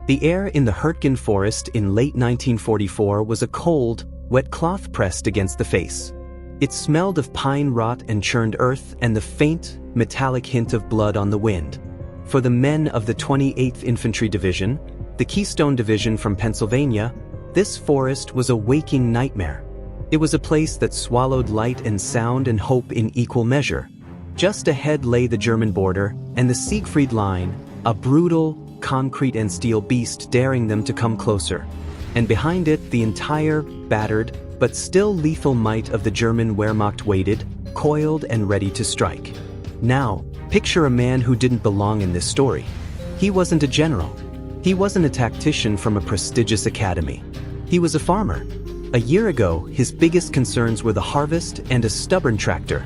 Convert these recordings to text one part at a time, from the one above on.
The air in the Hurtgen forest in late 1944 was a cold, wet cloth pressed against the face. It smelled of pine rot and churned earth and the faint, metallic hint of blood on the wind. For the men of the 28th Infantry Division, the Keystone Division from Pennsylvania, this forest was a waking nightmare. It was a place that swallowed light and sound and hope in equal measure. Just ahead lay the German border and the Siegfried Line, a brutal, concrete and steel beast daring them to come closer. And behind it, the entire, battered, but still lethal might of the German Wehrmacht waited, coiled and ready to strike. Now, picture a man who didn't belong in this story. He wasn't a general. He wasn't a tactician from a prestigious academy. He was a farmer. A year ago, his biggest concerns were the harvest and a stubborn tractor.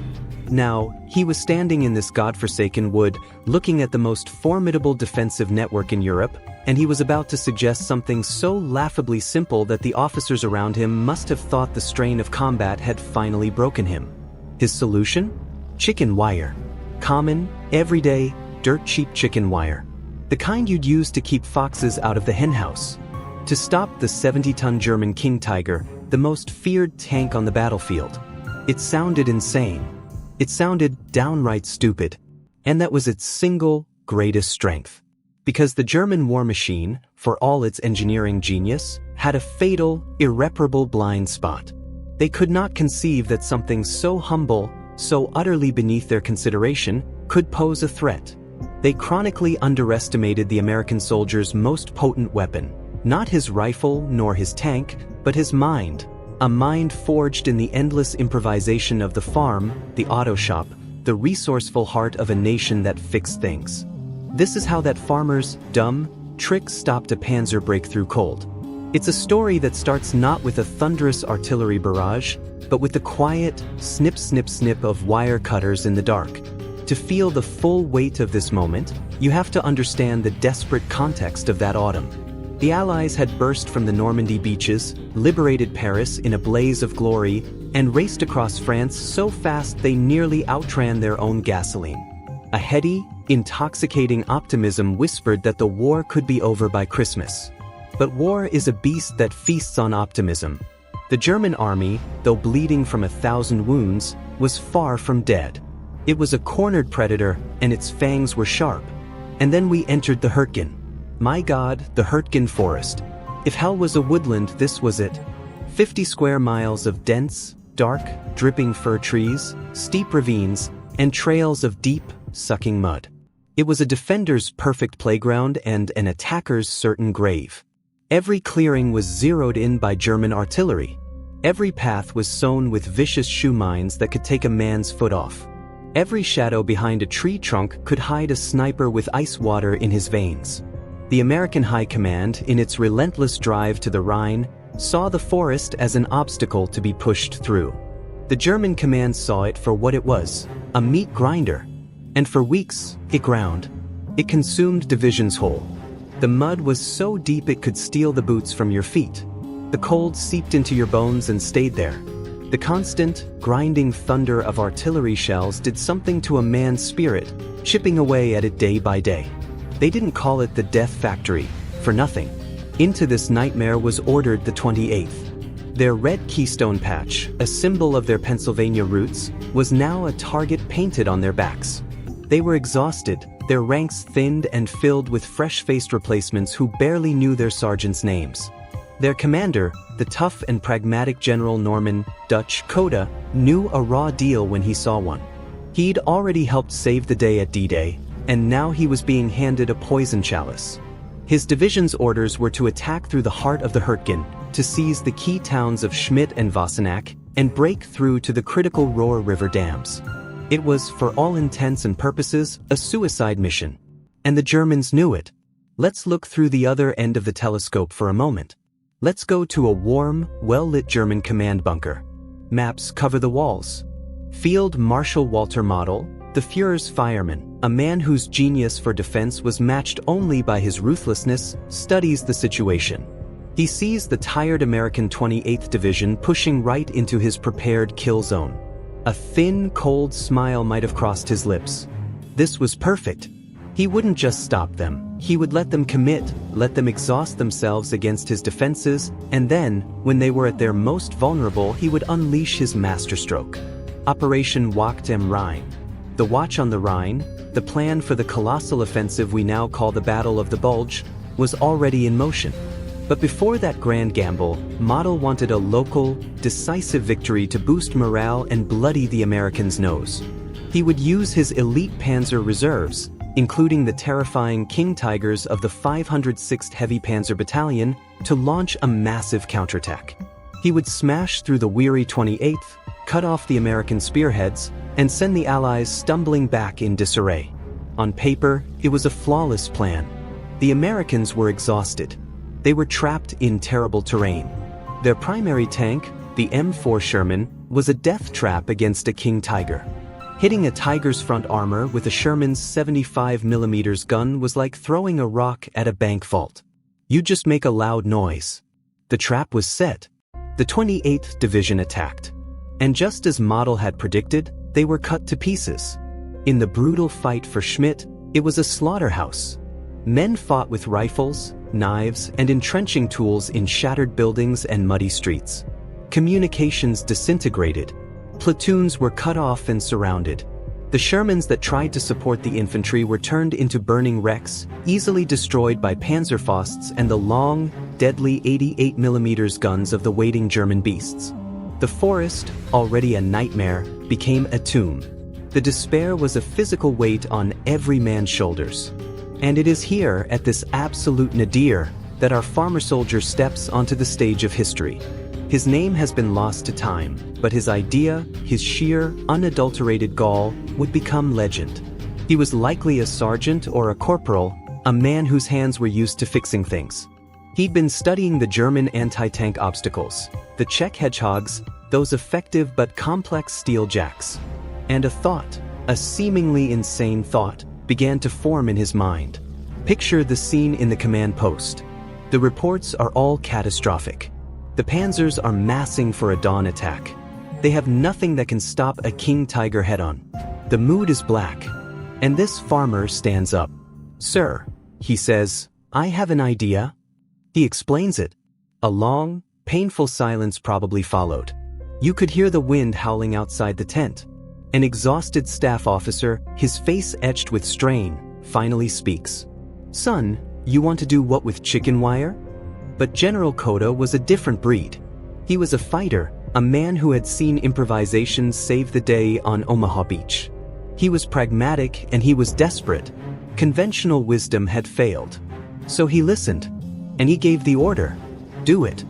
Now, he was standing in this godforsaken wood, looking at the most formidable defensive network in Europe, and he was about to suggest something so laughably simple that the officers around him must have thought the strain of combat had finally broken him. His solution? Chicken wire. Common, everyday, dirt-cheap chicken wire. The kind you'd use to keep foxes out of the henhouse. To stop the 70-ton German King Tiger, the most feared tank on the battlefield. It sounded insane. It sounded downright stupid. And that was its single greatest strength. Because the German war machine, for all its engineering genius, had a fatal, irreparable blind spot. They could not conceive that something so humble, so utterly beneath their consideration, could pose a threat. They chronically underestimated the American soldier's most potent weapon. Not his rifle nor his tank, but his mind. A mind forged in the endless improvisation of the farm, the auto shop, the resourceful heart of a nation that fixed things. This is how that farmer's dumb trick stopped a Panzer breakthrough cold. It's a story that starts not with a thunderous artillery barrage, but with the quiet snip snip snip of wire cutters in the dark. To feel the full weight of this moment, you have to understand the desperate context of that autumn. The Allies had burst from the Normandy beaches, liberated Paris in a blaze of glory, and raced across France so fast they nearly outran their own gasoline. A heady, intoxicating optimism whispered that the war could be over by Christmas. But war is a beast that feasts on optimism. The German army, though bleeding from 1,000 wounds, was far from dead. It was a cornered predator, and its fangs were sharp. And then we entered the Hurtgen. My God, the Hurtgen forest. If hell was a woodland, this was it. 50 square miles of dense, dark, dripping fir trees, steep ravines, and trails of deep, sucking mud. It was a defender's perfect playground and an attacker's certain grave. Every clearing was zeroed in by German artillery. Every path was sown with vicious shoe mines that could take a man's foot off. Every shadow behind a tree trunk could hide a sniper with ice water in his veins. The American High Command, in its relentless drive to the Rhine, saw the forest as an obstacle to be pushed through. The German command saw it for what it was, a meat grinder. And for weeks, it ground. It consumed divisions whole. The mud was so deep it could steal the boots from your feet. The cold seeped into your bones and stayed there. The constant, grinding thunder of artillery shells did something to a man's spirit, chipping away at it day by day. They didn't call it the Death Factory, for nothing. Into this nightmare was ordered the 28th. Their red keystone patch, a symbol of their Pennsylvania roots, was now a target painted on their backs. They were exhausted, their ranks thinned and filled with fresh-faced replacements who barely knew their sergeants' names. Their commander, the tough and pragmatic General Norman Dutch Coda, knew a raw deal when he saw one. He'd already helped save the day at D-Day, and now he was being handed a poison chalice. His division's orders were to attack through the heart of the Hurtgen, to seize the key towns of Schmidt and Wassenack, and break through to the critical Rohr River dams. It was, for all intents and purposes, a suicide mission. And the Germans knew it. Let's look through the other end of the telescope for a moment. Let's go to a warm, well-lit German command bunker. Maps cover the walls. Field Marshal Walter Model, the Führer's fireman, a man whose genius for defense was matched only by his ruthlessness, studies the situation. He sees the tired American 28th Division pushing right into his prepared kill zone. A thin, cold smile might have crossed his lips. This was perfect. He wouldn't just stop them, he would let them commit, let them exhaust themselves against his defenses, and then, when they were at their most vulnerable, he would unleash his masterstroke. Operation Wacht am Rhein. The Watch on the Rhine, the plan for the colossal offensive we now call the Battle of the Bulge, was already in motion. But before that grand gamble, Model wanted a local, decisive victory to boost morale and bloody the Americans' nose. He would use his elite Panzer reserves, including the terrifying King Tigers of the 506th Heavy Panzer Battalion, to launch a massive counterattack. He would smash through the weary 28th, cut off the American spearheads, and send the Allies stumbling back in disarray. On paper, it was a flawless plan. The Americans were exhausted. They were trapped in terrible terrain. Their primary tank, the M4 Sherman, was a death trap against a King Tiger. Hitting a Tiger's front armor with a Sherman's 75mm gun was like throwing a rock at a bank vault. You just make a loud noise. The trap was set. The 28th Division attacked. And just as Model had predicted, they were cut to pieces. In the brutal fight for Schmidt, it was a slaughterhouse. Men fought with rifles, knives, and entrenching tools in shattered buildings and muddy streets. Communications disintegrated. Platoons were cut off and surrounded. The Shermans that tried to support the infantry were turned into burning wrecks, easily destroyed by Panzerfausts and the long, deadly 88mm guns of the waiting German beasts. The forest, already a nightmare, became a tomb. The despair was a physical weight on every man's shoulders. And it is here, at this absolute nadir, that our farmer soldier steps onto the stage of history. His name has been lost to time, but his idea, his sheer, unadulterated gall, would become legend. He was likely a sergeant or a corporal, a man whose hands were used to fixing things. He'd been studying the German anti-tank obstacles, the Czech hedgehogs, those effective but complex steel jacks. And a thought, a seemingly insane thought, began to form in his mind. Picture the scene in the command post. The reports are all catastrophic. The Panzers are massing for a dawn attack. They have nothing that can stop a King Tiger head-on. The mood is black. And this farmer stands up. "Sir," he says, "I have an idea." He explains it. A long, painful silence probably followed. You could hear the wind howling outside the tent. An exhausted staff officer, his face etched with strain, finally speaks. "Son, you want to do what with chicken wire?" But General Koda was a different breed. He was a fighter, a man who had seen improvisations save the day on Omaha Beach. He was pragmatic and he was desperate. Conventional wisdom had failed. So he listened. And he gave the order. Do it.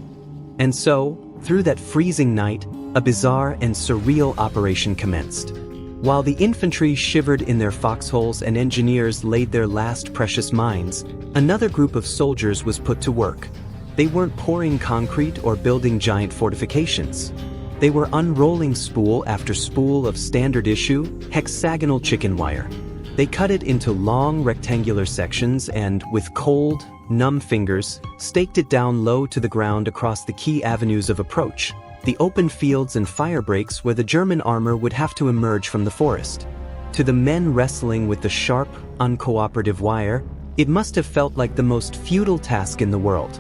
And so, through that freezing night, a bizarre and surreal operation commenced. While the infantry shivered in their foxholes and engineers laid their last precious mines, another group of soldiers was put to work. They weren't pouring concrete or building giant fortifications. They were unrolling spool after spool of standard issue, hexagonal chicken wire. They cut it into long rectangular sections and, with cold, numb fingers, staked it down low to the ground across the key avenues of approach, the open fields and fire breaks where the German armor would have to emerge from the forest. To the men wrestling with the sharp, uncooperative wire, it must have felt like the most futile task in the world.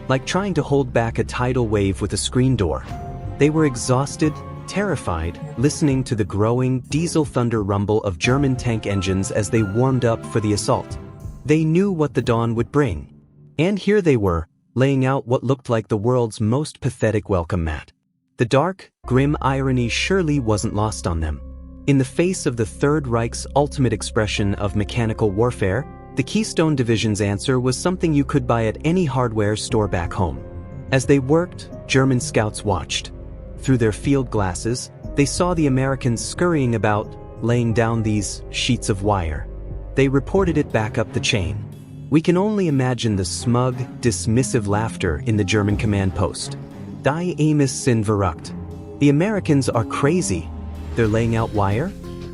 Like trying to hold back a tidal wave with a screen door. They were exhausted, terrified, listening to the growing, diesel thunder rumble of German tank engines as they warmed up for the assault. They knew what the dawn would bring. And here they were, laying out what looked like the world's most pathetic welcome mat. The dark, grim irony surely wasn't lost on them. In the face of the Third Reich's ultimate expression of mechanical warfare, the Keystone Division's answer was something you could buy at any hardware store back home. As they worked, German scouts watched. Through their field glasses, they saw the Americans scurrying about, laying down these sheets of wire. They reported it back up the chain. We can only imagine the smug, dismissive laughter in the German command post. Die Amos sind verrückt. The Americans are crazy. They're laying out wire?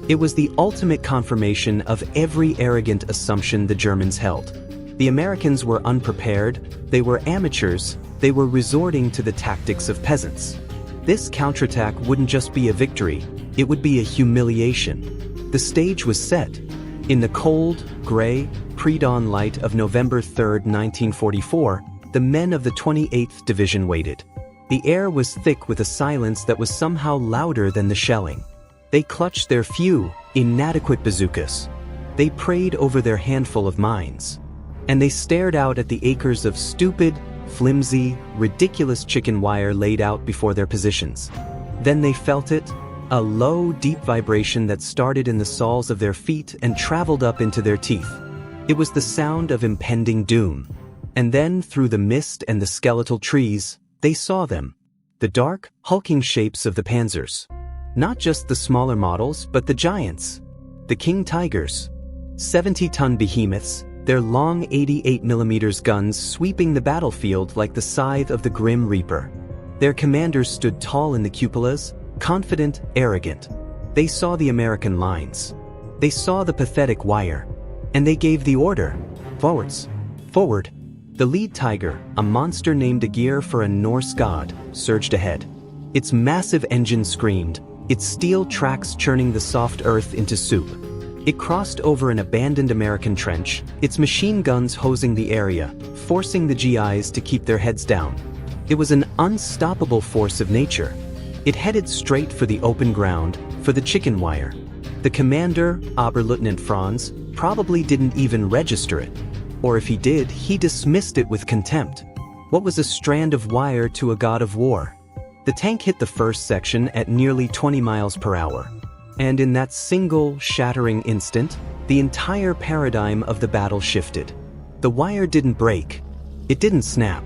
It was the ultimate confirmation of every arrogant assumption the Germans held. The Americans were unprepared, they were amateurs, they were resorting to the tactics of peasants. This counterattack wouldn't just be a victory, it would be a humiliation. The stage was set. In the cold, gray, pre-dawn light of November 3, 1944, the men of the 28th Division waited. The air was thick with a silence that was somehow louder than the shelling. They clutched their few, inadequate bazookas. They prayed over their handful of mines. And they stared out at the acres of stupid, flimsy, ridiculous chicken wire laid out before their positions. Then they felt it, a low, deep vibration that started in the soles of their feet and traveled up into their teeth. It was the sound of impending doom. And then, through the mist and the skeletal trees, they saw them. The dark, hulking shapes of the Panzers. Not just the smaller models, but the giants. The King Tigers. 70-ton behemoths, their long 88mm guns sweeping the battlefield like the scythe of the Grim Reaper. Their commanders stood tall in the cupolas, confident, arrogant. They saw the American lines. They saw the pathetic wire. And they gave the order. Forwards. Forward. The lead Tiger, a monster named Aegir for a Norse god, surged ahead. Its massive engine screamed, its steel tracks churning the soft earth into soup. It crossed over an abandoned American trench, its machine guns hosing the area, forcing the GIs to keep their heads down. It was an unstoppable force of nature. It headed straight for the open ground, for the chicken wire. The commander, Oberleutnant Franz, probably didn't even register it. Or if he did, he dismissed it with contempt. What was a strand of wire to a god of war? The tank hit the first section at nearly 20 miles per hour. And in that single, shattering instant, the entire paradigm of the battle shifted. The wire didn't break. It didn't snap.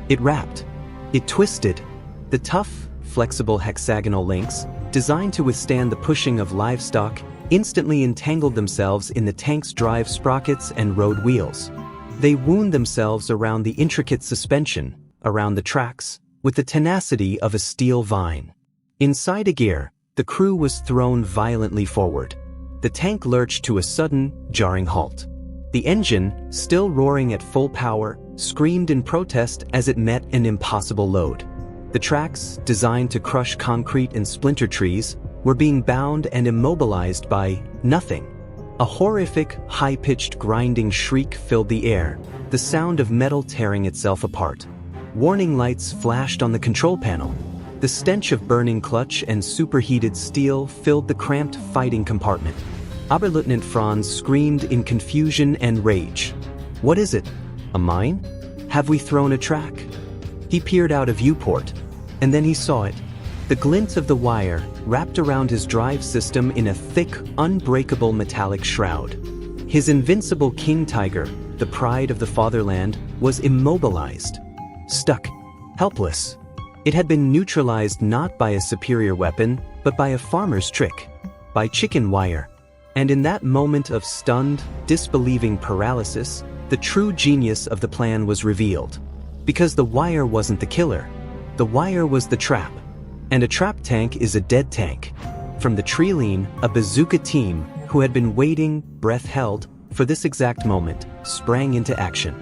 It wrapped. It twisted. The tough, flexible hexagonal links, designed to withstand the pushing of livestock, instantly entangled themselves in the tank's drive sprockets and road wheels. They wound themselves around the intricate suspension, around the tracks, with the tenacity of a steel vine. Inside Aegir, the crew was thrown violently forward. The tank lurched to a sudden, jarring halt. The engine, still roaring at full power, screamed in protest as it met an impossible load. The tracks, designed to crush concrete and splinter trees, were being bound and immobilized by nothing. A horrific, high-pitched grinding shriek filled the air, the sound of metal tearing itself apart. Warning lights flashed on the control panel. The stench of burning clutch and superheated steel filled the cramped fighting compartment. Oberleutnant Franz screamed in confusion and rage. "What is it? A mine? Have we thrown a track?" He peered out a viewport, and then he saw it. The glint of the wire wrapped around his drive system in a thick, unbreakable metallic shroud. His invincible King Tiger, the pride of the fatherland, was immobilized. Stuck. Helpless. It had been neutralized not by a superior weapon, but by a farmer's trick. By chicken wire. And in that moment of stunned, disbelieving paralysis, the true genius of the plan was revealed. Because the wire wasn't the killer. The wire was the trap. And a trap tank is a dead tank. From the Treeline, a bazooka team, who had been waiting, breath held, for this exact moment, sprang into action.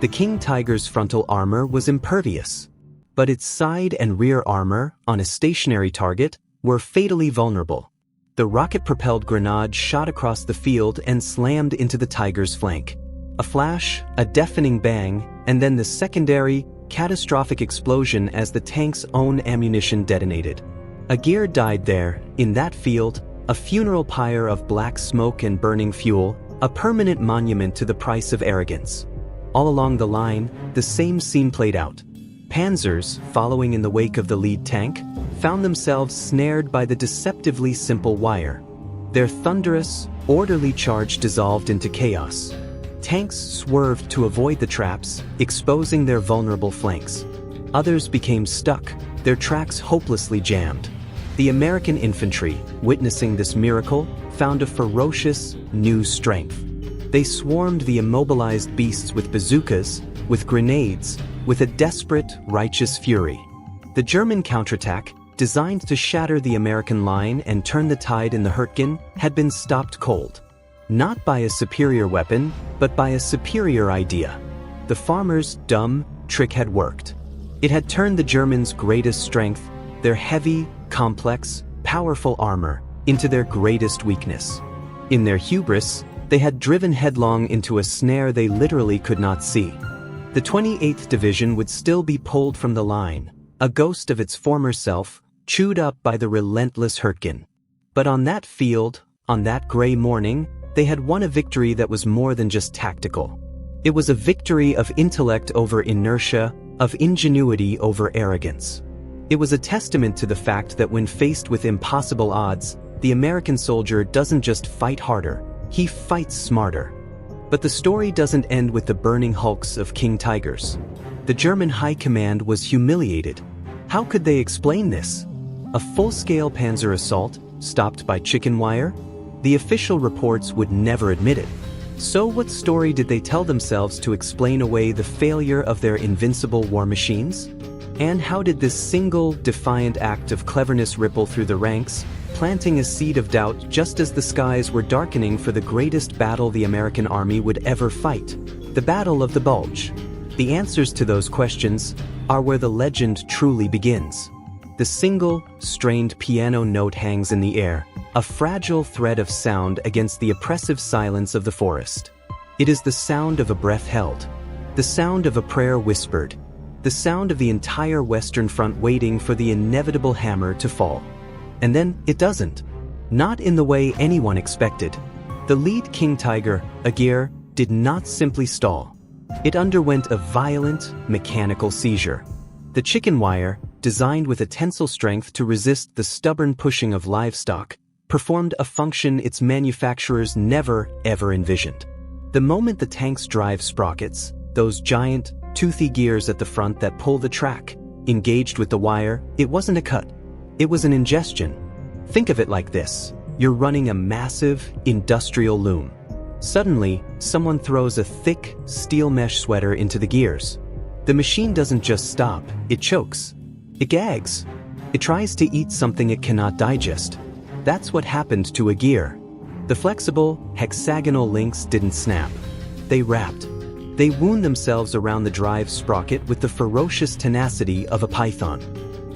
The King Tiger's frontal armor was impervious. But its side and rear armor, on a stationary target, were fatally vulnerable. The rocket-propelled grenade shot across the field and slammed into the Tiger's flank. A flash, a deafening bang, and then the secondary, catastrophic explosion as the tank's own ammunition detonated. Aegir died there, in that field, a funeral pyre of black smoke and burning fuel, a permanent monument to the price of arrogance. All along the line, the same scene played out. Panzers, following in the wake of the lead tank, found themselves snared by the deceptively simple wire. Their thunderous, orderly charge dissolved into chaos. Tanks swerved to avoid the traps, exposing their vulnerable flanks. Others became stuck, their tracks hopelessly jammed. The American infantry, witnessing this miracle, found a ferocious, new strength. They swarmed the immobilized beasts with bazookas, with grenades, with a desperate, righteous fury. The German counterattack, designed to shatter the American line and turn the tide in the Hurtgen, had been stopped cold. Not by a superior weapon, but by a superior idea. The farmer's dumb trick had worked. It had turned the Germans' greatest strength, their heavy, complex, powerful armor, into their greatest weakness. In their hubris, They had driven headlong into a snare they literally could not see. The 28th Division would still be pulled from the line, a ghost of its former self, chewed up by the relentless Hurtgen. But on that field, on that gray morning, they had won a victory that was more than just tactical. It was a victory of intellect over inertia, of ingenuity over arrogance. It was a testament to the fact that when faced with impossible odds, the American soldier doesn't just fight harder, he fights smarter. But the story doesn't end with the burning hulks of King Tigers. The German High Command was humiliated. How could they explain this? A full-scale Panzer assault, stopped by chicken wire? The official reports would never admit it. So what story did they tell themselves to explain away the failure of their invincible war machines? And how did this single, defiant act of cleverness ripple through the ranks, planting a seed of doubt just as the skies were darkening for the greatest battle the American army would ever fight? The Battle of the Bulge. The answers to those questions are where the legend truly begins. The single, strained piano note hangs in the air, a fragile thread of sound against the oppressive silence of the forest. It is the sound of a breath held, the sound of a prayer whispered, the sound of the entire Western Front waiting for the inevitable hammer to fall. And then it doesn't. Not in the way anyone expected. The lead King Tiger, Aguirre, did not simply stall. It underwent a violent, mechanical seizure. The chicken wire, designed with a tensile strength to resist the stubborn pushing of livestock, performed a function its manufacturers never, ever envisioned. The moment the tank's drive sprockets, those giant, toothy gears at the front that pull the track, engaged with the wire, it wasn't a cut. It was an ingestion. Think of it like this. You're running a massive, industrial loom. Suddenly, someone throws a thick, steel mesh sweater into the gears. The machine doesn't just stop, it chokes. It gags. It tries to eat something it cannot digest. That's what happened to Aguirre. The flexible, hexagonal links didn't snap. They wrapped. They wound themselves around the drive sprocket with the ferocious tenacity of a python.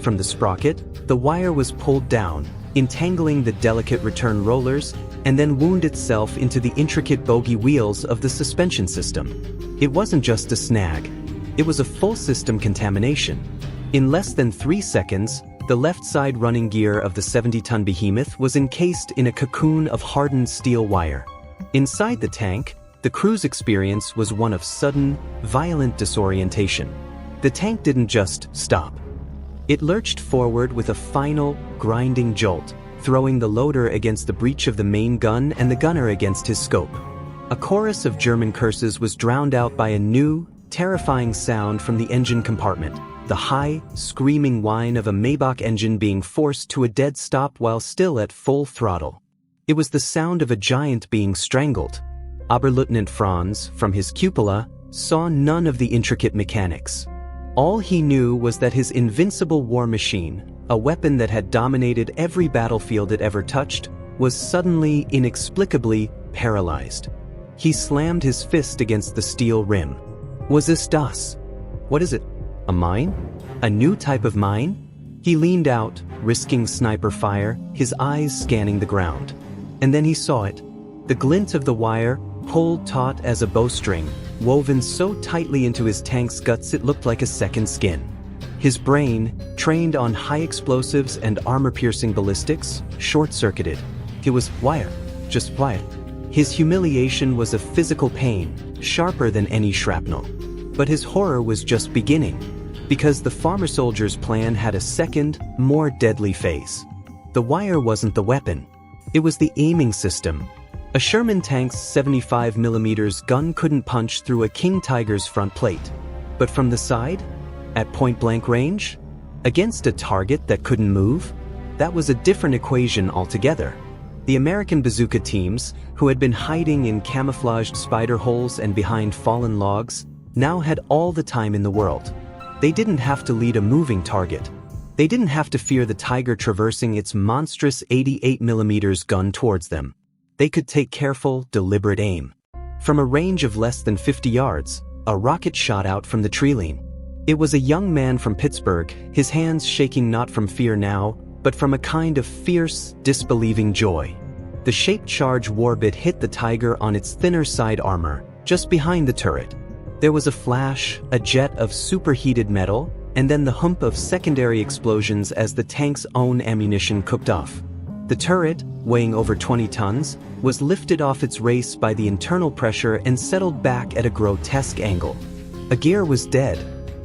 From the sprocket, the wire was pulled down, entangling the delicate return rollers, and then wound itself into the intricate bogie wheels of the suspension system. It wasn't just a snag. It was a full system contamination. In less than 3 seconds, the left side running gear of the 70-ton behemoth was encased in a cocoon of hardened steel wire. Inside the tank, the crew's experience was one of sudden, violent disorientation. The tank didn't just stop. It lurched forward with a final, grinding jolt, throwing the loader against the breech of the main gun and the gunner against his scope. A chorus of German curses was drowned out by a new, terrifying sound from the engine compartment, the high, screaming whine of a Maybach engine being forced to a dead stop while still at full throttle. It was the sound of a giant being strangled. Oberleutnant Franz, from his cupola, saw none of the intricate mechanics. All he knew was that his invincible war machine, a weapon that had dominated every battlefield it ever touched, was suddenly, inexplicably, paralyzed. He slammed his fist against the steel rim. Was this das? What is it? A mine? A new type of mine? He leaned out, risking sniper fire, his eyes scanning the ground. And then he saw it. The glint of the wire, pulled taut as a bowstring, woven so tightly into his tank's guts it looked like a second skin. His brain, trained on high explosives and armor-piercing ballistics, short-circuited. It was wire, just wire. His humiliation was a physical pain, sharper than any shrapnel. But his horror was just beginning, because the farmer soldier's plan had a second, more deadly phase. The wire wasn't the weapon. It was the aiming system. A Sherman tank's 75mm gun couldn't punch through a King Tiger's front plate. But from the side? At point-blank range? Against a target that couldn't move? That was a different equation altogether. The American bazooka teams, who had been hiding in camouflaged spider holes and behind fallen logs, now had all the time in the world. They didn't have to lead a moving target. They didn't have to fear the Tiger traversing its monstrous 88mm gun towards them. They could take careful, deliberate aim. From a range of less than 50 yards, a rocket shot out from the treeline. It was a young man from Pittsburgh, his hands shaking not from fear now, but from a kind of fierce, disbelieving joy. The shaped charge warbit hit the Tiger on its thinner side armor, just behind the turret. There was a flash, a jet of superheated metal, and then the hump of secondary explosions as the tank's own ammunition cooked off. The turret, weighing over 20 tons, was lifted off its race by the internal pressure and settled back at a grotesque angle. A gear was dead.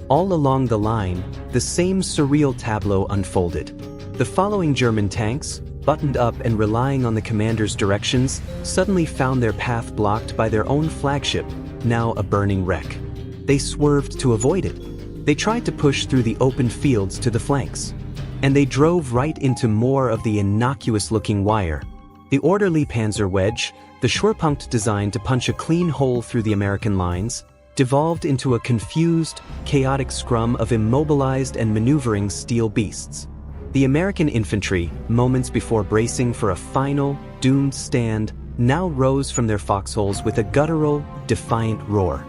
All along the line, the same surreal tableau unfolded. The following German tanks, buttoned up and relying on the commander's directions, suddenly found their path blocked by their own flagship, now a burning wreck. They swerved to avoid it. They tried to push through the open fields to the flanks. And they drove right into more of the innocuous-looking wire. The orderly Panzer wedge, the Schwerpunkt designed to punch a clean hole through the American lines, devolved into a confused, chaotic scrum of immobilized and maneuvering steel beasts. The American infantry, moments before bracing for a final, doomed stand, now rose from their foxholes with a guttural, defiant roar.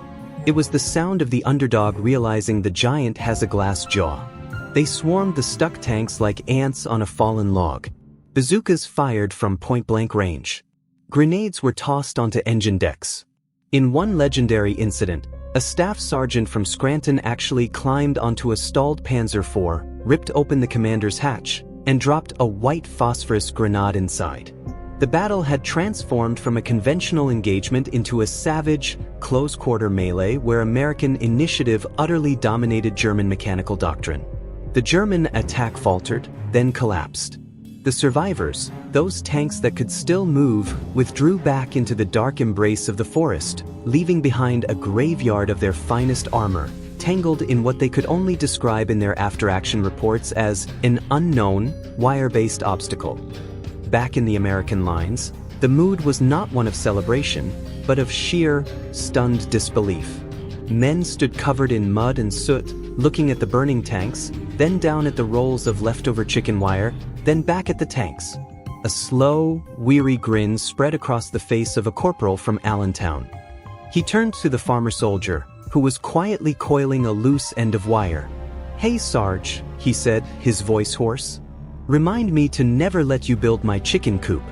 It was the sound of the underdog realizing the giant has a glass jaw. They swarmed the stuck tanks like ants on a fallen log. Bazookas fired from point-blank range. Grenades were tossed onto engine decks. In one legendary incident, a staff sergeant from Scranton actually climbed onto a stalled Panzer IV, ripped open the commander's hatch, and dropped a white phosphorus grenade inside. The battle had transformed from a conventional engagement into a savage, close-quarter melee where American initiative utterly dominated German mechanical doctrine. The German attack faltered, then collapsed. The survivors, those tanks that could still move, withdrew back into the dark embrace of the forest, leaving behind a graveyard of their finest armor, tangled in what they could only describe in their after-action reports as an unknown, wire-based obstacle. Back in the American lines, the mood was not one of celebration, but of sheer, stunned disbelief. Men stood covered in mud and soot, looking at the burning tanks, then down at the rolls of leftover chicken wire, then back at the tanks. A slow, weary grin spread across the face of a corporal from Allentown. He turned to the farmer soldier, who was quietly coiling a loose end of wire. "Hey, Sarge," he said, his voice hoarse. "Remind me to never let you build my chicken coop."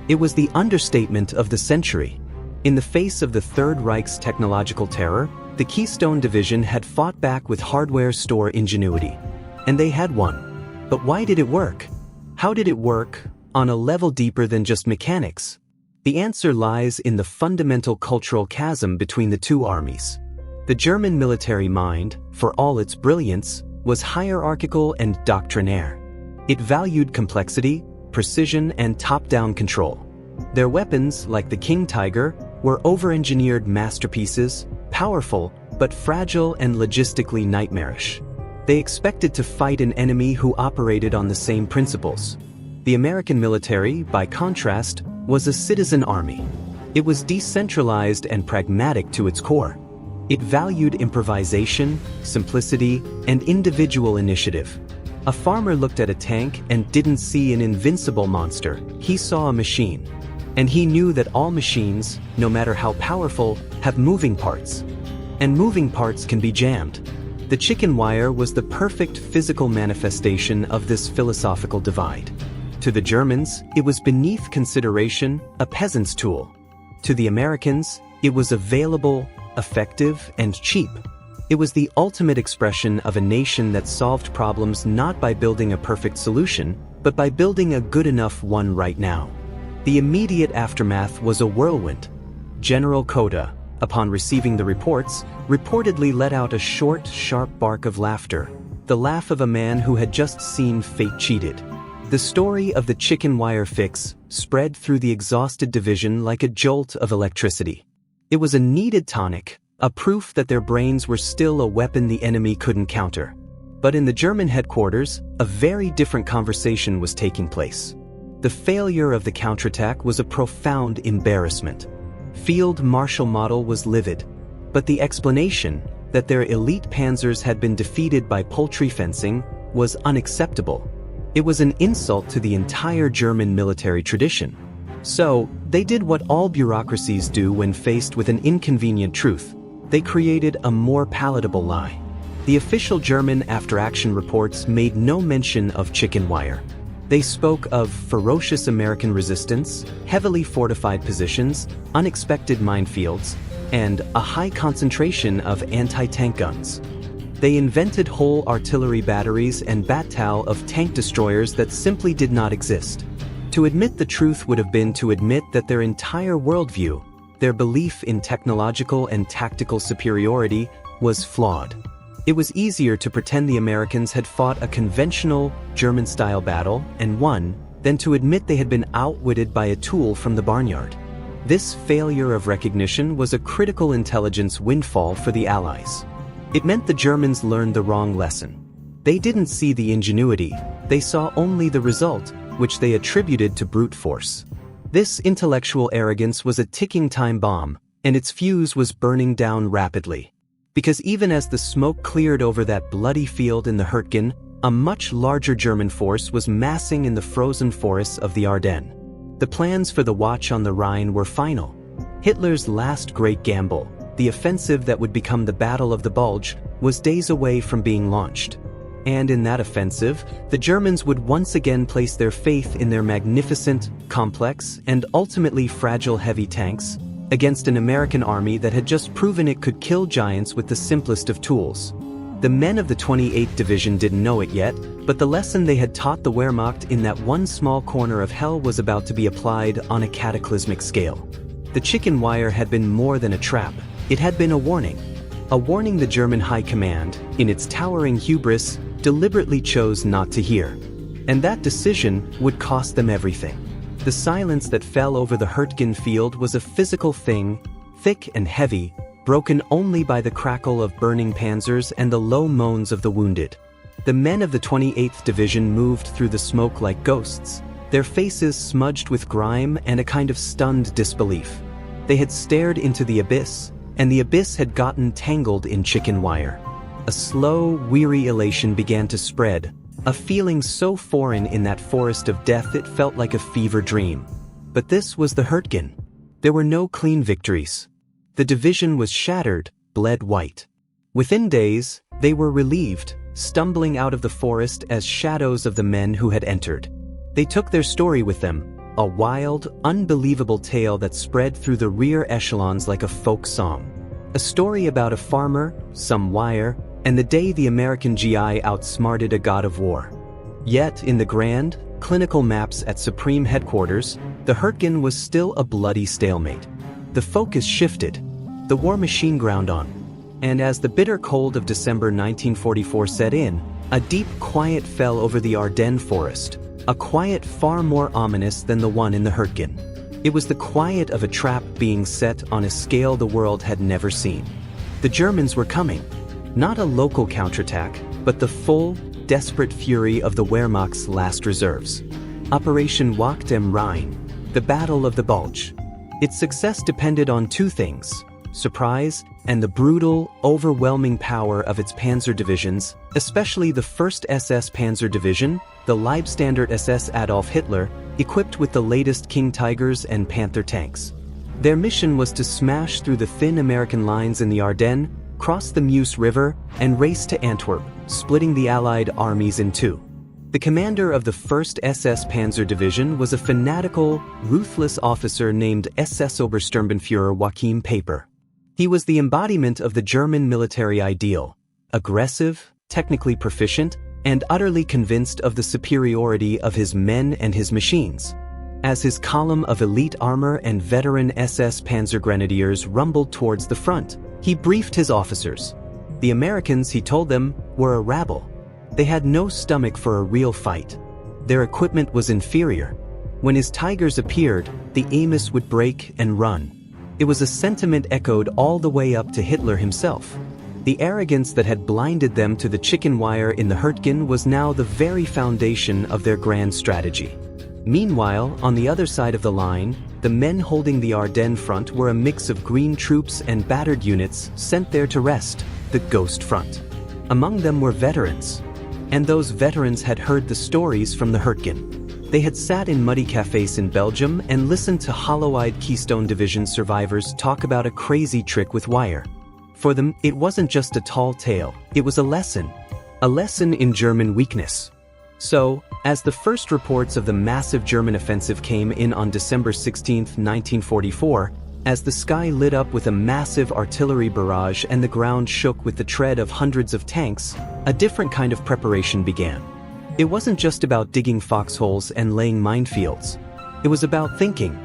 It was the understatement of the century. In the face of the Third Reich's technological terror, the Keystone Division had fought back with hardware store ingenuity. And they had won. But why did it work? How did it work, on a level deeper than just mechanics? The answer lies in the fundamental cultural chasm between the two armies. The German military mind, for all its brilliance, was hierarchical and doctrinaire. It valued complexity, precision, and top-down control. Their weapons, like the King Tiger, were over-engineered masterpieces, powerful, but fragile and logistically nightmarish. They expected to fight an enemy who operated on the same principles. The American military, by contrast, was a citizen army. It was decentralized and pragmatic to its core. It valued improvisation, simplicity, and individual initiative. A farmer looked at a tank and didn't see an invincible monster, he saw a machine. And he knew that all machines, no matter how powerful, have moving parts. And moving parts can be jammed. The chicken wire was the perfect physical manifestation of this philosophical divide. To the Germans, it was beneath consideration, a peasant's tool. To the Americans, it was available, effective, and cheap. It was the ultimate expression of a nation that solved problems not by building a perfect solution, but by building a good enough one right now. The immediate aftermath was a whirlwind. General Koda, upon receiving the reports, reportedly let out a short, sharp bark of laughter, the laugh of a man who had just seen fate cheated. The story of the chicken wire fix spread through the exhausted division like a jolt of electricity. It was a needed tonic, a proof that their brains were still a weapon the enemy couldn't counter. But in the German headquarters, a very different conversation was taking place. The failure of the counterattack was a profound embarrassment. Field Marshal Model was livid. But the explanation, that their elite panzers had been defeated by poultry fencing, was unacceptable. It was an insult to the entire German military tradition. So, they did what all bureaucracies do when faced with an inconvenient truth. They created a more palatable lie. The official German after-action reports made no mention of chicken wire. They spoke of ferocious American resistance, heavily fortified positions, unexpected minefields, and a high concentration of anti-tank guns. They invented whole artillery batteries and battalions of tank destroyers that simply did not exist. To admit the truth would have been to admit that their entire worldview, their belief in technological and tactical superiority, was flawed. It was easier to pretend the Americans had fought a conventional, German-style battle and won, than to admit they had been outwitted by a tool from the barnyard. This failure of recognition was a critical intelligence windfall for the Allies. It meant the Germans learned the wrong lesson. They didn't see the ingenuity, they saw only the result, which they attributed to brute force. This intellectual arrogance was a ticking time bomb, and its fuse was burning down rapidly. Because even as the smoke cleared over that bloody field in the Hurtgen, a much larger German force was massing in the frozen forests of the Ardennes. The plans for the Watch on the Rhine were final. Hitler's last great gamble, the offensive that would become the Battle of the Bulge, was days away from being launched. And in that offensive, the Germans would once again place their faith in their magnificent, complex, and ultimately fragile heavy tanks against an American army that had just proven it could kill giants with the simplest of tools. The men of the 28th Division didn't know it yet, but the lesson they had taught the Wehrmacht in that one small corner of hell was about to be applied on a cataclysmic scale. The chicken wire had been more than a trap, it had been a warning. A warning the German High Command, in its towering hubris, deliberately chose not to hear. And that decision would cost them everything. The silence that fell over the Hurtgen field was a physical thing, thick and heavy, broken only by the crackle of burning panzers and the low moans of the wounded. The men of the 28th Division moved through the smoke like ghosts, their faces smudged with grime and a kind of stunned disbelief. They had stared into the abyss, and the abyss had gotten tangled in chicken wire. A slow, weary elation began to spread, a feeling so foreign in that forest of death it felt like a fever dream. But this was the Hurtgen. There were no clean victories. The division was shattered, bled white. Within days, they were relieved, stumbling out of the forest as shadows of the men who had entered. They took their story with them, a wild, unbelievable tale that spread through the rear echelons like a folk song. A story about a farmer, some wire, and the day the American GI outsmarted a god of war. Yet, in the grand, clinical maps at Supreme Headquarters, the Hurtgen was still a bloody stalemate. The focus shifted. The war machine ground on. And as the bitter cold of December 1944 set in, a deep quiet fell over the Ardennes forest, a quiet far more ominous than the one in the Hurtgen. It was the quiet of a trap being set on a scale the world had never seen. The Germans were coming. Not a local counterattack, but the full, desperate fury of the Wehrmacht's last reserves. Operation Wacht am Rhein, the Battle of the Bulge. Its success depended on two things: surprise and the brutal, overwhelming power of its panzer divisions, especially the 1st SS Panzer Division, the Leibstandard SS Adolf Hitler, equipped with the latest King Tigers and Panther tanks. Their mission was to smash through the thin American lines in the Ardennes, cross the Meuse River, and race to Antwerp, splitting the Allied armies in two. The commander of the 1st SS Panzer Division was a fanatical, ruthless officer named SS Obersturmbannführer Joachim Paper. He was the embodiment of the German military ideal: aggressive, technically proficient, and utterly convinced of the superiority of his men and his machines. As his column of elite armor and veteran SS Panzer Grenadiers rumbled towards the front, he briefed his officers. The Americans, he told them, were a rabble. They had no stomach for a real fight. Their equipment was inferior. When his Tigers appeared, the Amos would break and run. It was a sentiment echoed all the way up to Hitler himself. The arrogance that had blinded them to the chicken wire in the Hurtgen was now the very foundation of their grand strategy. Meanwhile, on the other side of the line, the men holding the Ardennes front were a mix of green troops and battered units sent there to rest, the Ghost Front. Among them were veterans. And those veterans had heard the stories from the Hurtgen. They had sat in muddy cafes in Belgium and listened to hollow-eyed Keystone Division survivors talk about a crazy trick with wire. For them, it wasn't just a tall tale, it was a lesson in German weakness. So, as the first reports of the massive German offensive came in on December 16, 1944, as the sky lit up with a massive artillery barrage and the ground shook with the tread of hundreds of tanks, a different kind of preparation began. It wasn't just about digging foxholes and laying minefields. It was about thinking.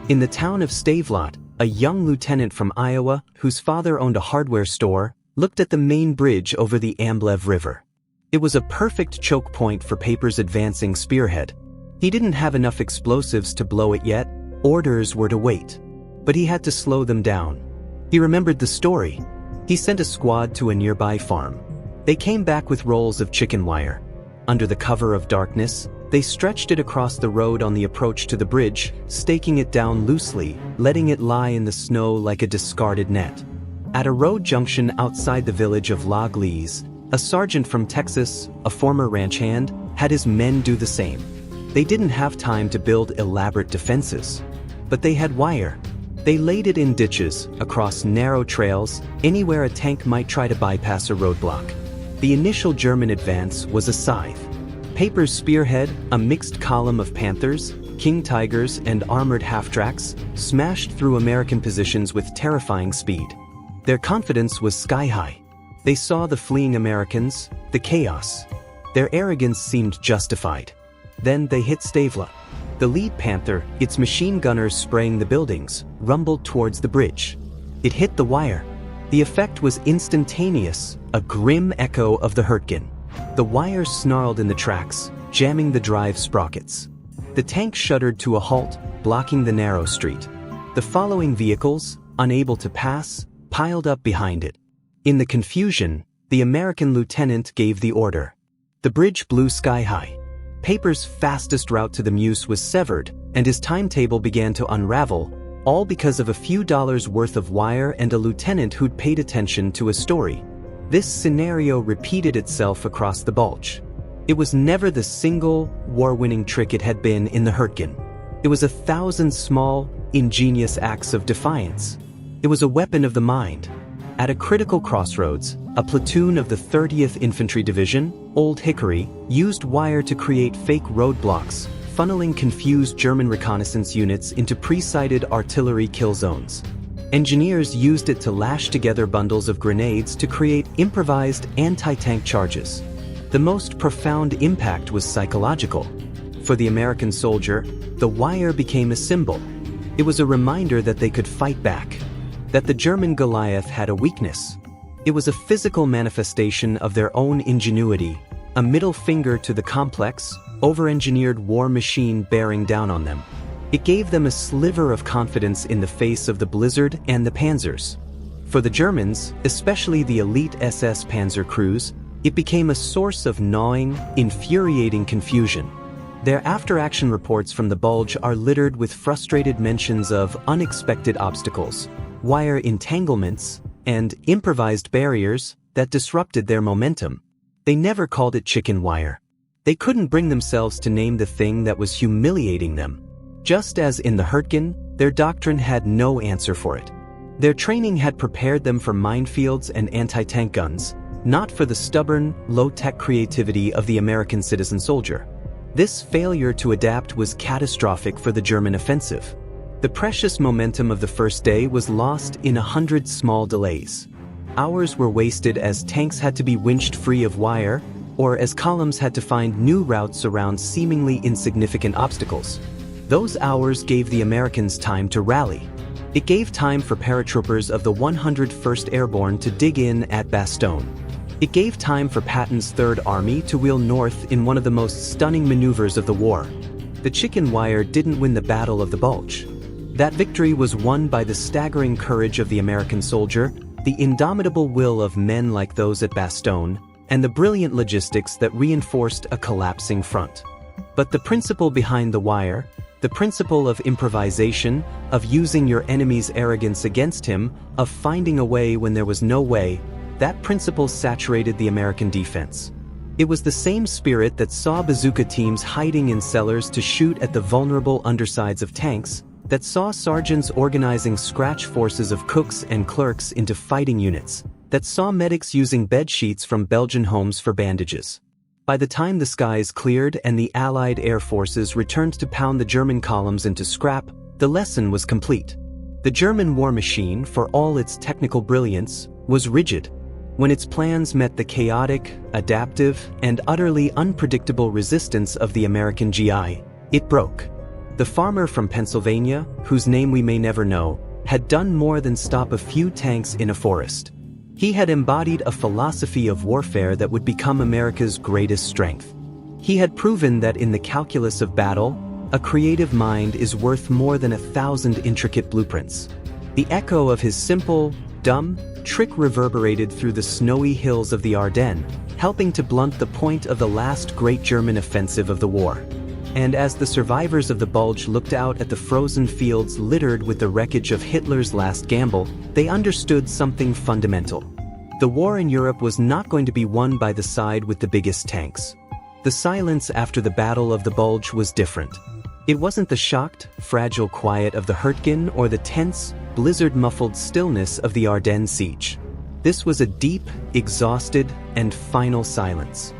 In the town of Stavelot, a young lieutenant from Iowa, whose father owned a hardware store, looked at the main bridge over the Amblev River. It was a perfect choke point for Paper's advancing spearhead. He didn't have enough explosives to blow it yet, orders were to wait. But he had to slow them down. He remembered the story. He sent a squad to a nearby farm. They came back with rolls of chicken wire. Under the cover of darkness, they stretched it across the road on the approach to the bridge, staking it down loosely, letting it lie in the snow like a discarded net. At a road junction outside the village of La Glise, a sergeant from Texas, a former ranch hand, had his men do the same. They didn't have time to build elaborate defenses, but they had wire. They laid it in ditches, across narrow trails, anywhere a tank might try to bypass a roadblock. The initial German advance was a scythe. Paper's spearhead, a mixed column of Panthers, King Tigers, and armored half-tracks, smashed through American positions with terrifying speed. Their confidence was sky-high. They saw the fleeing Americans, the chaos. Their arrogance seemed justified. Then they hit Stavelot. The lead Panther, its machine gunners spraying the buildings, rumbled towards the bridge. It hit the wire. The effect was instantaneous, a grim echo of the Hurtgen. The wire snarled in the tracks, jamming the drive sprockets. The tank shuddered to a halt, blocking the narrow street. The following vehicles, unable to pass, piled up behind it. In the confusion, the American lieutenant gave the order. The bridge blew sky-high. Paper's fastest route to the Meuse was severed, and his timetable began to unravel, all because of a few dollars worth of wire and a lieutenant who'd paid attention to a story. This scenario repeated itself across the Bulge. It was never the single, war-winning trick it had been in the Hurtgen. It was 1,000 small, ingenious acts of defiance. It was a weapon of the mind. At a critical crossroads, a platoon of the 30th Infantry Division, Old Hickory, used wire to create fake roadblocks, funneling confused German reconnaissance units into pre-sighted artillery kill zones. Engineers used it to lash together bundles of grenades to create improvised anti-tank charges. The most profound impact was psychological. For the American soldier, the wire became a symbol. It was a reminder that they could fight back, that the German Goliath had a weakness. It was a physical manifestation of their own ingenuity, a middle finger to the complex, over-engineered war machine bearing down on them. It gave them a sliver of confidence in the face of the blizzard and the Panzers. For the Germans, especially the elite SS Panzer crews, it became a source of gnawing, infuriating confusion. Their after-action reports from the Bulge are littered with frustrated mentions of unexpected obstacles, wire entanglements, and improvised barriers that disrupted their momentum. They never called it chicken wire. They couldn't bring themselves to name the thing that was humiliating them. Just as in the Hurtgen, their doctrine had no answer for it. Their training had prepared them for minefields and anti-tank guns, not for the stubborn, low-tech creativity of the American citizen soldier. This failure to adapt was catastrophic for the German offensive. The precious momentum of the first day was lost in 100 small delays. Hours were wasted as tanks had to be winched free of wire, or as columns had to find new routes around seemingly insignificant obstacles. Those hours gave the Americans time to rally. It gave time for paratroopers of the 101st Airborne to dig in at Bastogne. It gave time for Patton's Third Army to wheel north in one of the most stunning maneuvers of the war. The chicken wire didn't win the Battle of the Bulge. That victory was won by the staggering courage of the American soldier, the indomitable will of men like those at Bastogne, and the brilliant logistics that reinforced a collapsing front. But the principle behind the wire, the principle of improvisation, of using your enemy's arrogance against him, of finding a way when there was no way, that principle saturated the American defense. It was the same spirit that saw bazooka teams hiding in cellars to shoot at the vulnerable undersides of tanks, that saw sergeants organizing scratch forces of cooks and clerks into fighting units, that saw medics using bed sheets from Belgian homes for bandages. By the time the skies cleared and the Allied air forces returned to pound the German columns into scrap, the lesson was complete. The German war machine, for all its technical brilliance, was rigid. When its plans met the chaotic, adaptive, and utterly unpredictable resistance of the American GI, it broke. The farmer from Pennsylvania, whose name we may never know, had done more than stop a few tanks in a forest. He had embodied a philosophy of warfare that would become America's greatest strength. He had proven that in the calculus of battle, a creative mind is worth more than 1,000 intricate blueprints. The echo of his simple, dumb trick reverberated through the snowy hills of the Ardennes, helping to blunt the point of the last great German offensive of the war. And as the survivors of the Bulge looked out at the frozen fields littered with the wreckage of Hitler's last gamble, they understood something fundamental. The war in Europe was not going to be won by the side with the biggest tanks. The silence after the Battle of the Bulge was different. It wasn't the shocked, fragile quiet of the Hurtgen or the tense, blizzard-muffled stillness of the Ardennes siege. This was a deep, exhausted, and final silence.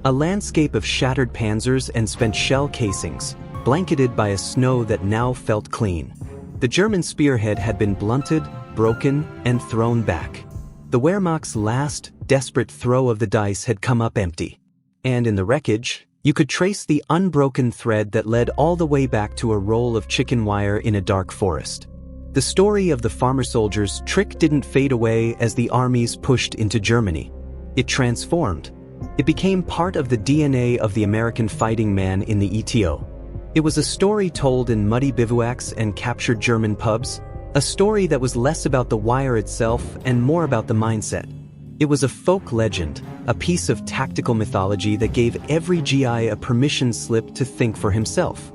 A landscape of shattered panzers and spent shell casings, blanketed by a snow that now felt clean. The German spearhead had been blunted, broken, and thrown back. The Wehrmacht's last, desperate throw of the dice had come up empty. And in the wreckage, you could trace the unbroken thread that led all the way back to a roll of chicken wire in a dark forest. The story of the farmer soldier's trick didn't fade away as the armies pushed into Germany. It transformed. It became part of the DNA of the American fighting man in the ETO. It was a story told in muddy bivouacs and captured German pubs, a story that was less about the wire itself and more about the mindset. It was a folk legend, a piece of tactical mythology that gave every GI a permission slip to think for himself.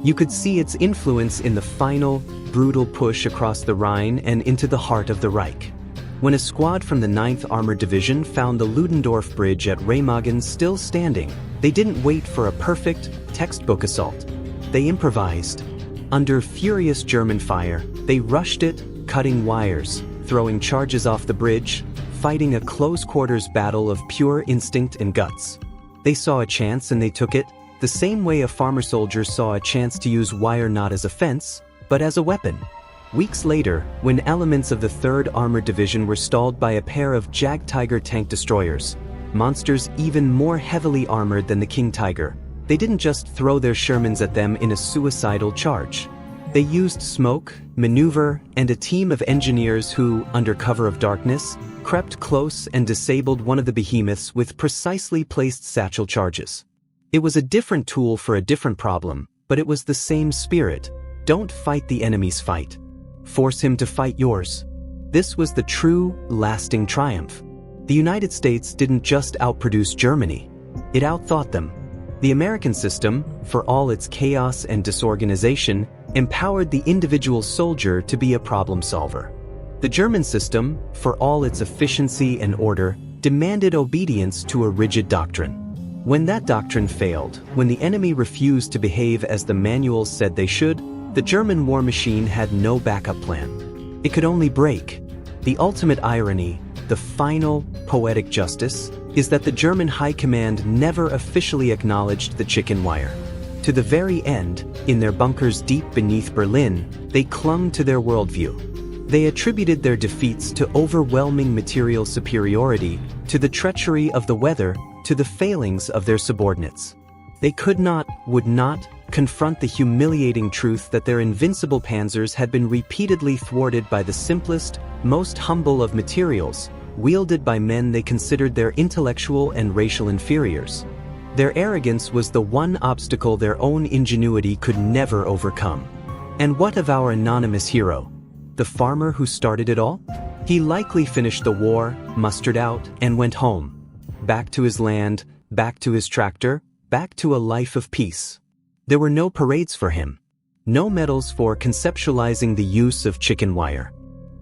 You could see its influence in the final, brutal push across the Rhine and into the heart of the Reich. When a squad from the 9th Armored Division found the Ludendorff Bridge at Remagen still standing, they didn't wait for a perfect, textbook assault. They improvised. Under furious German fire, they rushed it, cutting wires, throwing charges off the bridge, fighting a close-quarters battle of pure instinct and guts. They saw a chance and they took it, the same way a farmer soldier saw a chance to use wire not as a fence, but as a weapon. Weeks later, when elements of the 3rd Armored Division were stalled by a pair of Jag Tiger tank destroyers, monsters even more heavily armored than the King Tiger, they didn't just throw their Shermans at them in a suicidal charge. They used smoke, maneuver, and a team of engineers who, under cover of darkness, crept close and disabled one of the behemoths with precisely placed satchel charges. It was a different tool for a different problem, but it was the same spirit. Don't fight the enemy's fight. Force him to fight yours. This was the true, lasting triumph. The United States didn't just outproduce Germany. It outthought them. The American system, for all its chaos and disorganization, empowered the individual soldier to be a problem solver. The German system, for all its efficiency and order, demanded obedience to a rigid doctrine. When that doctrine failed, when the enemy refused to behave as the manuals said they should, the German war machine had no backup plan. It could only break. The ultimate irony, the final, poetic justice, is that the German High Command never officially acknowledged the chicken wire. To the very end, in their bunkers deep beneath Berlin, they clung to their worldview. They attributed their defeats to overwhelming material superiority, to the treachery of the weather, to the failings of their subordinates. They could not, would not, confront the humiliating truth that their invincible panzers had been repeatedly thwarted by the simplest, most humble of materials, wielded by men they considered their intellectual and racial inferiors. Their arrogance was the one obstacle their own ingenuity could never overcome. And what of our anonymous hero? The farmer who started it all? He likely finished the war, mustered out, and went home. Back to his land, back to his tractor, back to a life of peace. There were no parades for him. No medals for conceptualizing the use of chicken wire.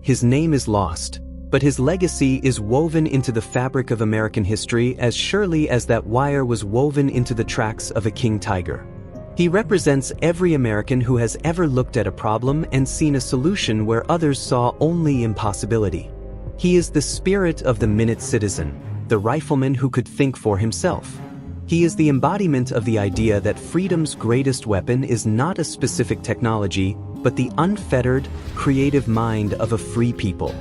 His name is lost, but his legacy is woven into the fabric of American history as surely as that wire was woven into the tracks of a King Tiger. He represents every American who has ever looked at a problem and seen a solution where others saw only impossibility. He is the spirit of the minute citizen, the rifleman who could think for himself. He is the embodiment of the idea that freedom's greatest weapon is not a specific technology, but the unfettered, creative mind of a free people.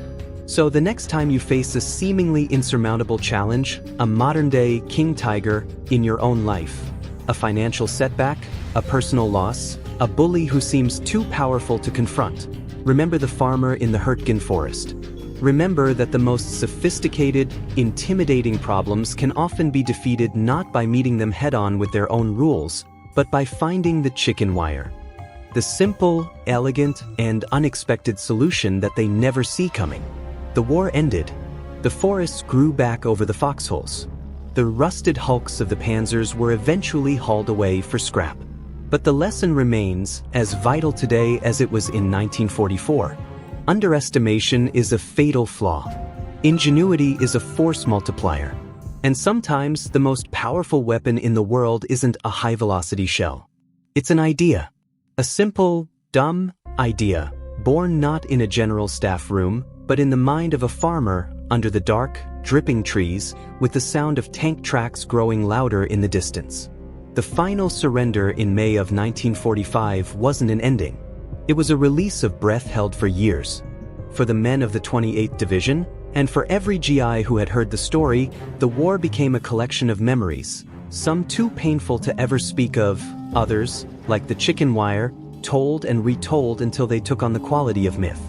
So the next time you face a seemingly insurmountable challenge, a modern-day king tiger in your own life, a financial setback, a personal loss, a bully who seems too powerful to confront, remember the farmer in the Hurtgen forest. Remember that the most sophisticated, intimidating problems can often be defeated not by meeting them head-on with their own rules, but by finding the chicken wire. The simple, elegant, and unexpected solution that they never see coming. The war ended. The forests grew back over the foxholes. The rusted hulks of the Panzers were eventually hauled away for scrap. But the lesson remains as vital today as it was in 1944. Underestimation is a fatal flaw. Ingenuity is a force multiplier. And sometimes the most powerful weapon in the world isn't a high-velocity shell. It's an idea. A simple, dumb idea, born not in a general staff room, but in the mind of a farmer under the dark, dripping trees, with the sound of tank tracks growing louder in the distance. The final surrender in May of 1945 wasn't an ending. It was a release of breath held for years. For the men of the 28th Division, and for every GI who had heard the story, the war became a collection of memories, some too painful to ever speak of, others, like the chicken wire, told and retold until they took on the quality of myth.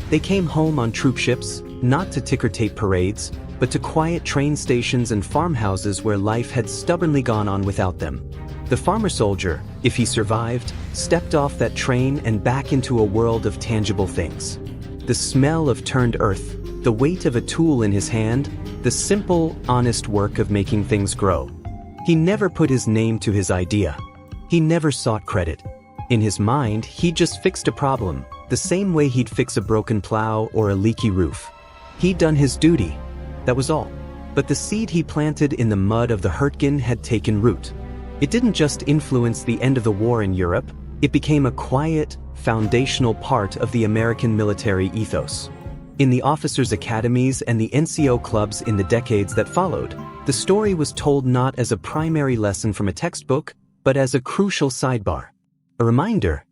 They came home on troop ships, not to ticker-tape parades, but to quiet train stations and farmhouses where life had stubbornly gone on without them. The farmer soldier, if he survived, stepped off that train and back into a world of tangible things. The smell of turned earth, the weight of a tool in his hand, the simple, honest work of making things grow. He never put his name to his idea. He never sought credit. In his mind, he just fixed a problem, the same way he'd fix a broken plow or a leaky roof. He'd done his duty. That was all. But the seed he planted in the mud of the Hurtgen had taken root. It didn't just influence the end of the war in Europe, it became a quiet, foundational part of the American military ethos. In the officers' academies and the NCO clubs in the decades that followed, the story was told not as a primary lesson from a textbook, but as a crucial sidebar. A reminder.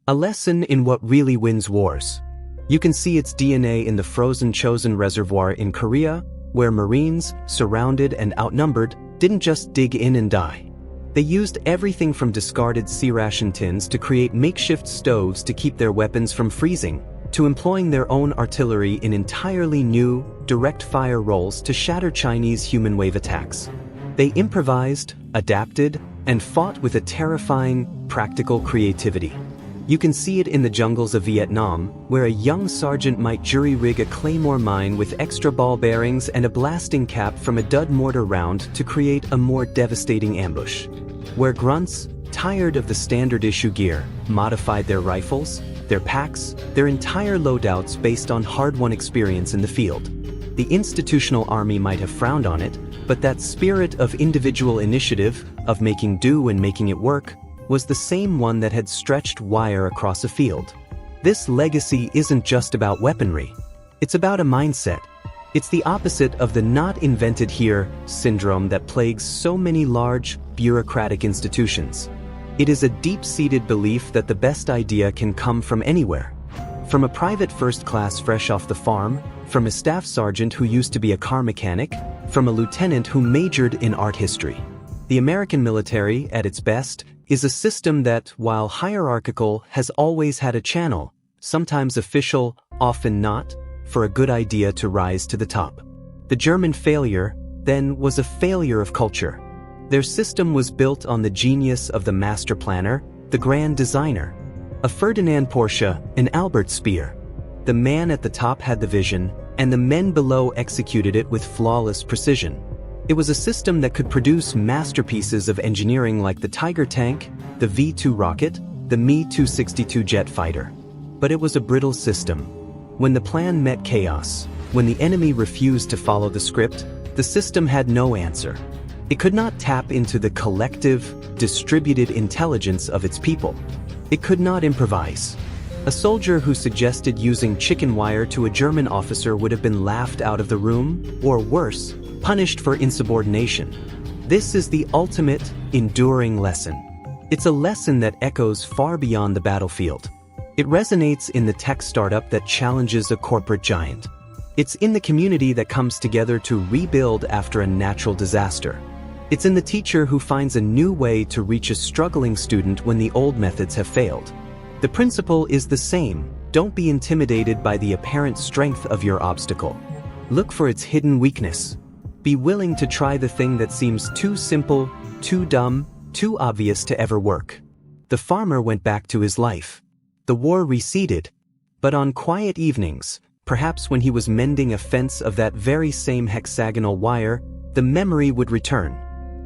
A lesson in what really wins wars. You can see its DNA in the frozen Chosin Reservoir in Korea, where Marines, surrounded and outnumbered, didn't just dig in and die. They used everything from discarded sea ration tins to create makeshift stoves to keep their weapons from freezing, to employing their own artillery in entirely new, direct-fire roles to shatter Chinese human wave attacks. They improvised, adapted, and fought with a terrifying, practical creativity. You can see it in the jungles of Vietnam, where a young sergeant might jury-rig a claymore mine with extra ball bearings and a blasting cap from a dud mortar round to create a more devastating ambush. Where grunts, tired of the standard-issue gear, modified their rifles, their packs, their entire loadouts based on hard-won experience in the field. The institutional army might have frowned on it, but that spirit of individual initiative, of making do and making it work, was the same one that had stretched wire across a field. This legacy isn't just about weaponry. It's about a mindset. It's the opposite of the not invented here syndrome that plagues so many large, bureaucratic institutions. It is a deep-seated belief that the best idea can come from anywhere. From a private first class fresh off the farm, from a staff sergeant who used to be a car mechanic, from a lieutenant who majored in art history. The American military, at its best, is a system that, while hierarchical, has always had a channel, sometimes official, often not, for a good idea to rise to the top. The German failure, then, was a failure of culture. Their system was built on the genius of the master planner, the grand designer. A Ferdinand Porsche, an Albert Speer. The man at the top had the vision, and the men below executed it with flawless precision. It was a system that could produce masterpieces of engineering like the Tiger tank, the V-2 rocket, the Me-262 jet fighter. But it was a brittle system. When the plan met chaos, when the enemy refused to follow the script, the system had no answer. It could not tap into the collective, distributed intelligence of its people. It could not improvise. A soldier who suggested using chicken wire to a German officer would have been laughed out of the room, or worse, punished for insubordination. This is the ultimate, enduring lesson. It's a lesson that echoes far beyond the battlefield. It resonates in the tech startup that challenges a corporate giant. It's in the community that comes together to rebuild after a natural disaster. It's in the teacher who finds a new way to reach a struggling student when the old methods have failed. The principle is the same. Don't be intimidated by the apparent strength of your obstacle. Look for its hidden weakness. Be willing to try the thing that seems too simple, too dumb, too obvious to ever work. The farmer went back to his life. The war receded. But on quiet evenings, perhaps when he was mending a fence of that very same hexagonal wire, the memory would return.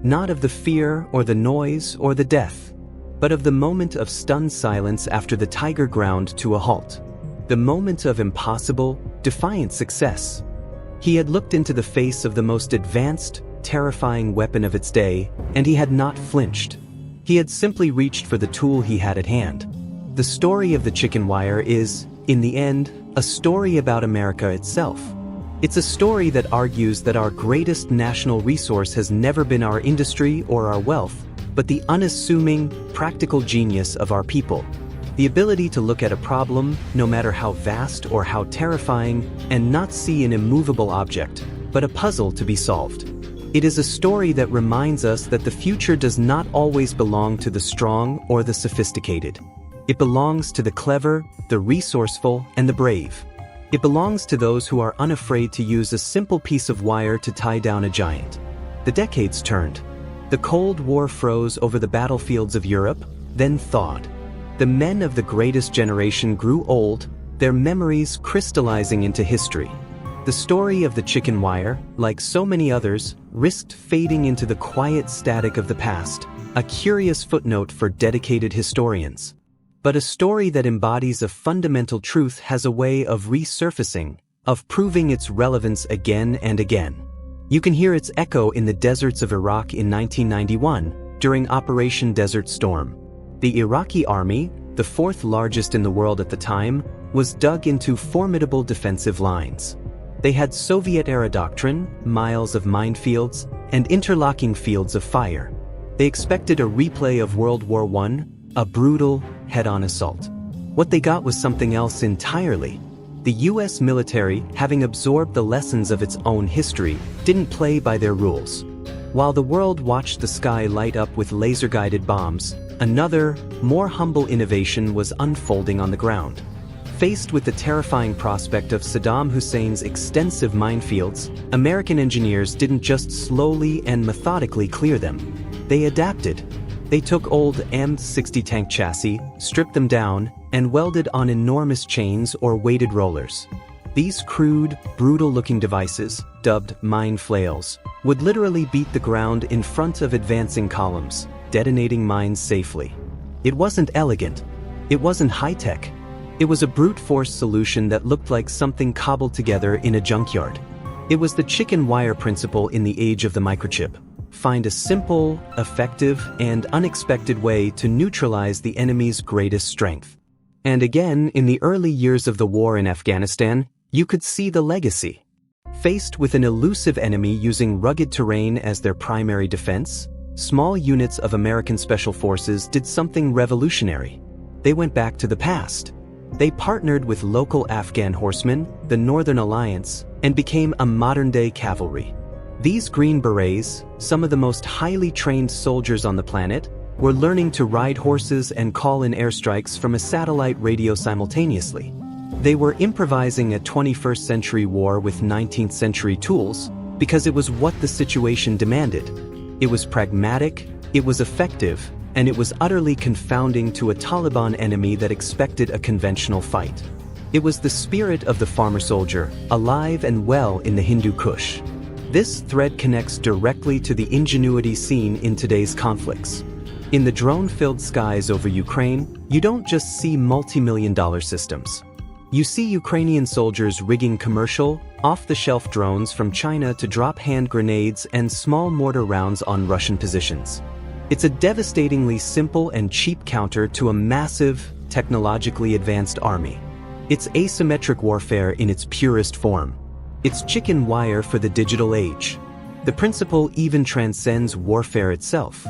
Not of the fear or the noise or the death, but of the moment of stunned silence after the tiger ground to a halt. The moment of impossible, defiant success. He had looked into the face of the most advanced, terrifying weapon of its day, and he had not flinched. He had simply reached for the tool he had at hand. The story of the chicken wire is, in the end, a story about America itself. It's a story that argues that our greatest national resource has never been our industry or our wealth, but the unassuming, practical genius of our people. The ability to look at a problem, no matter how vast or how terrifying, and not see an immovable object, but a puzzle to be solved. It is a story that reminds us that the future does not always belong to the strong or the sophisticated. It belongs to the clever, the resourceful, and the brave. It belongs to those who are unafraid to use a simple piece of wire to tie down a giant. The decades turned. The Cold War froze over the battlefields of Europe, then thawed. The men of the greatest generation grew old, their memories crystallizing into history. The story of the chicken wire, like so many others, risked fading into the quiet static of the past, a curious footnote for dedicated historians. But a story that embodies a fundamental truth has a way of resurfacing, of proving its relevance again and again. You can hear its echo in the deserts of Iraq in 1991, during Operation Desert Storm. The Iraqi army, the fourth largest in the world at the time, was dug into formidable defensive lines. They had Soviet-era doctrine, miles of minefields, and interlocking fields of fire. They expected a replay of World War I, a brutal, head-on assault. What they got was something else entirely. The US military, having absorbed the lessons of its own history, didn't play by their rules. While the world watched the sky light up with laser-guided bombs, another, more humble innovation was unfolding on the ground. Faced with the terrifying prospect of Saddam Hussein's extensive minefields, American engineers didn't just slowly and methodically clear them. They adapted. They took old M60 tank chassis, stripped them down, and welded on enormous chains or weighted rollers. These crude, brutal-looking devices, dubbed mine flails, would literally beat the ground in front of advancing columns, detonating mines safely. It wasn't elegant. It wasn't high-tech. It was a brute force solution that looked like something cobbled together in a junkyard. It was the chicken wire principle in the age of the microchip. Find a simple, effective, and unexpected way to neutralize the enemy's greatest strength. And again, in the early years of the war in Afghanistan, you could see the legacy. Faced with an elusive enemy using rugged terrain as their primary defense, small units of American Special Forces did something revolutionary. They went back to the past. They partnered with local Afghan horsemen, the Northern Alliance, and became a modern-day cavalry. These Green Berets, some of the most highly trained soldiers on the planet, were learning to ride horses and call in airstrikes from a satellite radio simultaneously. They were improvising a 21st century war with 19th century tools because it was what the situation demanded. It was pragmatic, it was effective, and it was utterly confounding to a Taliban enemy that expected a conventional fight. It was the spirit of the farmer soldier, alive and well in the Hindu Kush. This thread connects directly to the ingenuity seen in today's conflicts. In the drone-filled skies over Ukraine, you don't just see multi-million-dollar systems. You see Ukrainian soldiers rigging commercial, off-the-shelf drones from China to drop hand grenades and small mortar rounds on Russian positions. It's a devastatingly simple and cheap counter to a massive, technologically advanced army. It's asymmetric warfare in its purest form. It's chicken wire for the digital age. The principle even transcends warfare itself.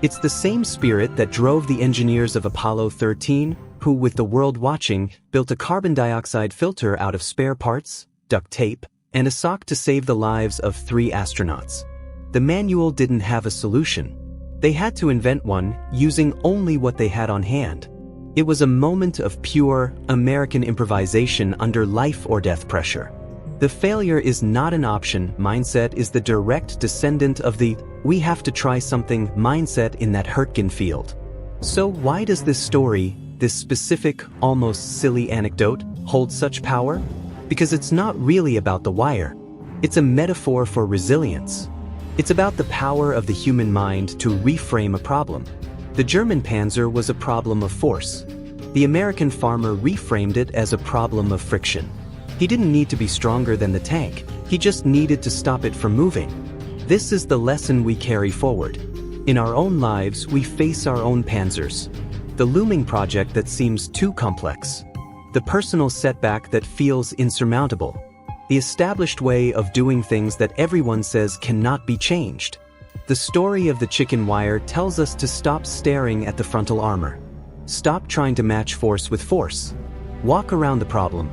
It's the same spirit that drove the engineers of Apollo 13, who, with the world watching, built a carbon dioxide filter out of spare parts, duct tape, and a sock to save the lives of 3 astronauts. The manual didn't have a solution. They had to invent one, using only what they had on hand. It was a moment of pure, American improvisation under life-or-death pressure. The failure is not an option mindset is the direct descendant of the "we have to try something" mindset in that Hurtgen field. So why does this story, this specific, almost silly anecdote, hold such power? Because it's not really about the wire. It's a metaphor for resilience. It's about the power of the human mind to reframe a problem. The German Panzer was a problem of force. The American farmer reframed it as a problem of friction. He didn't need to be stronger than the tank, he just needed to stop it from moving. This is the lesson we carry forward. In our own lives, we face our own panzers. The looming project that seems too complex. The personal setback that feels insurmountable. The established way of doing things that everyone says cannot be changed. The story of the chicken wire tells us to stop staring at the frontal armor. Stop trying to match force with force. Walk around the problem.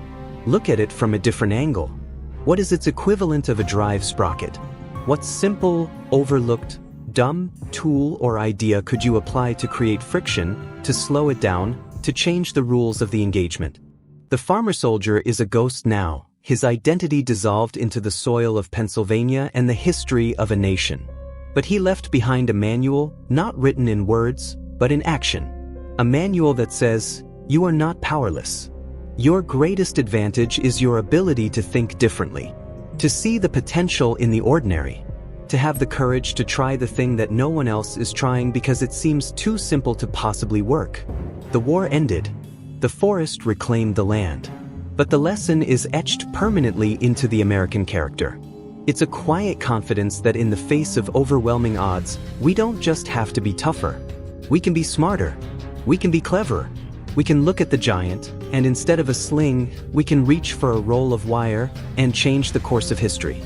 Look at it from a different angle. What is its equivalent of a drive sprocket? What simple, overlooked, dumb tool or idea could you apply to create friction, to slow it down, to change the rules of the engagement? The farmer soldier is a ghost now, his identity dissolved into the soil of Pennsylvania and the history of a nation. But he left behind a manual, not written in words, but in action. A manual that says, you are not powerless. Your greatest advantage is your ability to think differently, to see the potential in the ordinary, to have the courage to try the thing that no one else is trying because it seems too simple to possibly work. The war ended. The forest reclaimed the land. But the lesson is etched permanently into the American character. It's a quiet confidence that in the face of overwhelming odds, we don't just have to be tougher. We can be smarter. We can be cleverer. We can look at the giant, and instead of a sling, we can reach for a roll of wire and change the course of history.